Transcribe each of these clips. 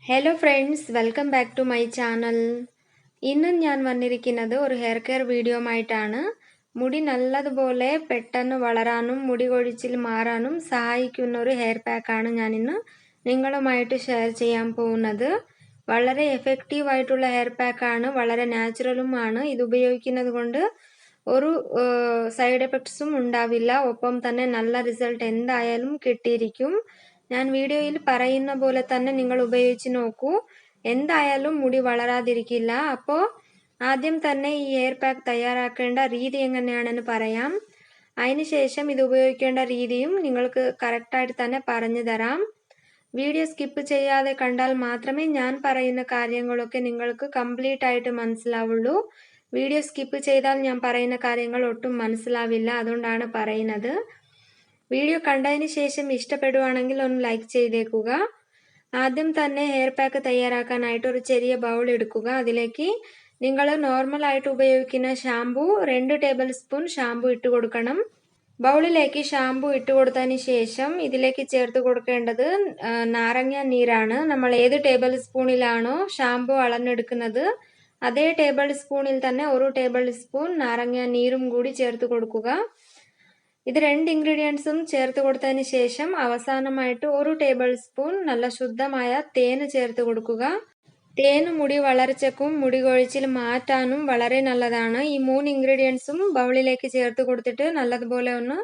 Hello friends, welcome back to my channel. ഇന്നും ഞാൻ വന്നിരിക്കുന്നത് ഒരു ഹെയർ കെയർ വീഡിയോ ആയിട്ടാണ്. മുടി നല്ലതുപോലെ പെട്ടെന്ന് വളരാനും മുടി കൊഴിച്ചിൽ മാറാനും സഹായിക്കുന്ന ഒരു ഹെയർ പാക്കാണ് ഞാൻ ഇന്ന് നിങ്ങളുമായിട്ട് ഷെയർ ചെയ്യാൻ പോകുന്നത്. വളരെ എഫക്റ്റീവ് ആയിട്ടുള്ള ഹെയർ പാക്കാണ്, വളരെ നാച്ചുറലുമാണ്. ഇത് ഉപയോഗിക്കുന്നത് കൊണ്ട് ഒരു സൈഡ് എഫക്ട്സും ഉണ്ടാവില്ല. ഒപ്പം തന്നെ നല്ല റിസൾട്ട് എന്തായാലും കിട്ടിയിരിക്കും. ഞാൻ വീഡിയോയിൽ പറയുന്ന പോലെ തന്നെ നിങ്ങൾ ഉപയോഗിച്ച് നോക്കൂ, എന്തായാലും മുടി വളരാതിരിക്കില്ല. അപ്പോൾ ആദ്യം തന്നെ ഈ ഹെയർ പാക്ക് തയ്യാറാക്കേണ്ട രീതി എങ്ങനെയാണെന്ന് പറയാം. അതിനുശേഷം ഇത് ഉപയോഗിക്കേണ്ട രീതിയും നിങ്ങൾക്ക് കറക്റ്റായിട്ട് തന്നെ പറഞ്ഞു തരാം. വീഡിയോ സ്കിപ്പ് ചെയ്യാതെ കണ്ടാൽ മാത്രമേ ഞാൻ പറയുന്ന കാര്യങ്ങളൊക്കെ നിങ്ങൾക്ക് കംപ്ലീറ്റ് ആയിട്ട് മനസ്സിലാവുള്ളൂ. വീഡിയോ സ്കിപ്പ് ചെയ്താൽ ഞാൻ പറയുന്ന കാര്യങ്ങൾ ഒട്ടും മനസ്സിലാവില്ല, അതുകൊണ്ടാണ് പറയുന്നത്. വീഡിയോ കണ്ടതിന് ശേഷം ഇഷ്ടപ്പെടുവാണെങ്കിൽ ഒന്ന് ലൈക്ക് ചെയ്തേക്കുക. ആദ്യം തന്നെ ഹെയർ പാക്ക് തയ്യാറാക്കാനായിട്ട് ഒരു ചെറിയ ബൗൾ എടുക്കുക. അതിലേക്ക് നിങ്ങൾ നോർമൽ ആയിട്ട് ഉപയോഗിക്കുന്ന ഷാംപൂ 2 ടേബിൾ സ്പൂൺ ഷാംപൂ ഇട്ട് കൊടുക്കണം. ബൗളിലേക്ക് ഷാംപൂ ഇട്ട് കൊടുത്തതിന് ശേഷം ഇതിലേക്ക് ചേർത്ത് കൊടുക്കേണ്ടത് നാരങ്ങ നീരാണ്. നമ്മൾ ഏത് ടേബിൾ സ്പൂണിലാണോ ഷാംപൂ അളന്നെടുക്കുന്നത് അതേ ടേബിൾ സ്പൂണിൽ തന്നെ 1 ടേബിൾ സ്പൂൺ നാരങ്ങ നീരും കൂടി ചേർത്ത് കൊടുക്കുക. ഇത് 2 ഇൻഗ്രീഡിയൻസും ചേർത്ത് കൊടുത്തതിന് ശേഷം അവസാനമായിട്ട് 1 ടേബിൾ സ്പൂൺ നല്ല ശുദ്ധമായ തേന് ചേർത്ത് കൊടുക്കുക. തേന് മുടി വളർച്ചയ്ക്കും മുടി കൊഴിച്ചിൽ മാറ്റാനും വളരെ നല്ലതാണ്. ഈ 3 ഇൻഗ്രീഡിയൻസും ബൗളിലേക്ക് ചേർത്ത് കൊടുത്തിട്ട് നല്ലതുപോലെ ഒന്ന്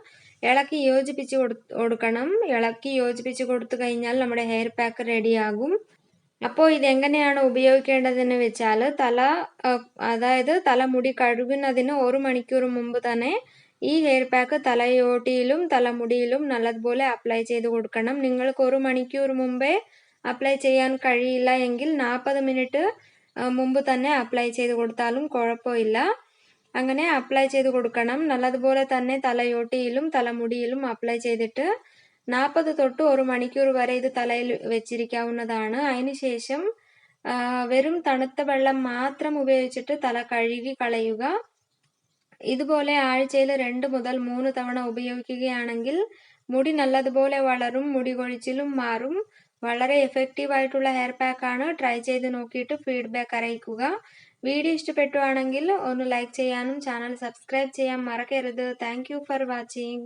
ഇളക്കി യോജിപ്പിച്ച് കൊടുക്കണം. ഇളക്കി യോജിപ്പിച്ച് കൊടുത്തു കഴിഞ്ഞാൽ നമ്മുടെ ഹെയർ പാക്ക് റെഡിയാകും. അപ്പോൾ ഇതെങ്ങനെയാണ് ഉപയോഗിക്കേണ്ടതെന്ന് വെച്ചാൽ തലമുടി കഴുകുന്നതിന് 1 മണിക്കൂർ മുമ്പ് തന്നെ ഈ ഹെയർ പാക്ക് തലയോട്ടിയിലും തലമുടിയിലും നല്ലതുപോലെ അപ്ലൈ ചെയ്ത് കൊടുക്കണം. നിങ്ങൾക്ക് 1 മണിക്കൂർ മുമ്പേ അപ്ലൈ ചെയ്യാൻ കഴിയില്ല എങ്കിൽ 40 മിനിറ്റ് മുമ്പ് തന്നെ അപ്ലൈ ചെയ്ത് കൊടുത്താലും കുഴപ്പമില്ല. അങ്ങനെ അപ്ലൈ ചെയ്ത് കൊടുക്കണം. നല്ലതുപോലെ തന്നെ തലയോട്ടിയിലും തലമുടിയിലും അപ്ലൈ ചെയ്തിട്ട് 40 തൊട്ട് 1 മണിക്കൂർ വരെ ഇത് തലയിൽ വെച്ചിരിക്കാവുന്നതാണ്. അതിനുശേഷം വെറും തണുത്ത വെള്ളം മാത്രം ഉപയോഗിച്ചിട്ട് തല കഴുകി കളയുക. ഇതുപോലെ ആഴ്ചയിൽ 2 മുതൽ 3 തവണ ഉപയോഗിക്കുകയാണെങ്കിൽ മുടി നല്ലതുപോലെ വളരും, മുടി കൊഴിച്ചിലും മാറും. വളരെ എഫക്റ്റീവ് ആയിട്ടുള്ള ഹെയർ പാക്കാണ്. ട്രൈ ചെയ്ത് നോക്കിയിട്ട് ഫീഡ്ബാക്ക് അറിയിക്കുക. വീഡിയോ ഇഷ്ടപ്പെട്ടുവാണെങ്കിൽ ഒന്ന് ലൈക്ക് ചെയ്യാനും ചാനൽ സബ്സ്ക്രൈബ് ചെയ്യാൻ മറക്കരുത്. Thank you for watching.